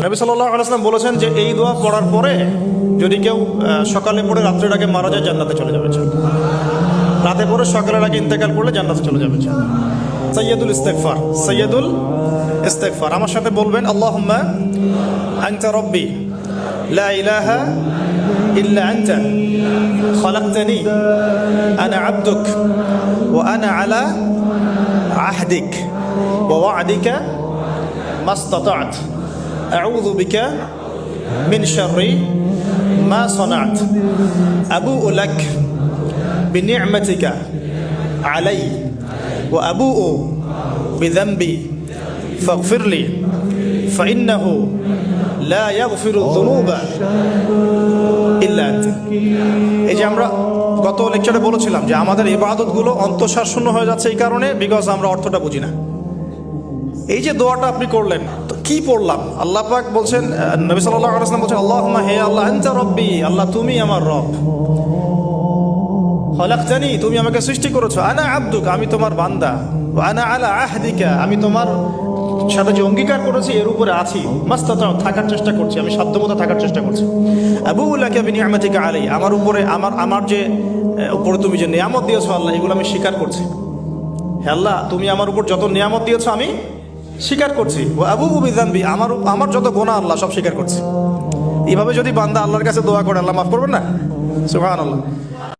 নবী সাল্লাল্লাহু আলাইহি ওয়াসাল্লাম বলেছেন যে এই দোয়া পড়ার পরে যদি কেউ সকালে পড়ে রাত্রের আগে মারা যায় জান্নাতে চলে যাবে। রাতে পড়ে সকালের আগে ইন্তেকাল করলে জান্নাতে চলে যাবে। সাইয়্যিদুল ইস্তিগফার, সাইয়্যিদুল ইস্তিগফার। আমার সাথে বলবেন আল্লাহুম্মা আনতা রাব্বি লা ইলাহা ইল্লা আনতা খালাকতানি আনা আবদুক ওয়া আনা আলা আহদিক ওয়া ওয়া'দিকা মাসতাতা'ত আউযু বিকা মিন শাররি মা সানা'ত আবু'ু লাক বিনি'মাতিকা আলাইয়া ওয়া আবু'ু বিযানবি ফাগফিরলি ফাইন্নাহু লা ইয়াগফিরু যুনুবা ইল্লা আনতা। এই যে আমরা গত লেকচারে বলেছিলাম যে আমাদের ইবাদতগুলো অন্তঃসার শূন্য হয়ে যাচ্ছে এই কারণে, বিকজ আমরা অর্থটা বুঝি না। এই যে দোয়াটা আপনি করলেন, তো কি পড়লাম? আল্লাহ পাক বলছেন, নবী সাল্লাল্লাহু আলাইহি ওয়াসাল্লাম বলছেন আল্লাহুম্মা, হে আল্লাহ, আনতা রব্বি, আল্লাহ তুমি আমার রব, খলাকতানি, তুমি আমাকে সৃষ্টি করেছো, আনা আবদুক, আমি তোমার বান্দা, ওয়া আনা আলা আহদিকা, আমি তোমার সাথে যে অঙ্গীকার করেছি এর উপরে আছি, মাস্তাতাউ, থাকার চেষ্টা করছি, আমি সাধ্যমতো থাকার চেষ্টা করছি, আবু'ু লাকা বিনি'মাতিকা আলাইয়া, আমার উপরে আমার যে উপরে তুমি যে নিয়ামত দিয়েছো আল্লাহ, এগুলো আমি স্বীকার করছি। হে আল্লাহ, তুমি আমার উপর যত নিয়ামত দিয়েছো আমি স্বীকার করছি। ওয়া আবু'ু বিযানবি, আমার যত গুনাহ আল্লাহ সব স্বীকার করছি। এইভাবে যদি বান্দা আল্লাহর কাছে দোয়া করে, আল্লাহ মাফ করবেন না? সুবহানাল্লাহ।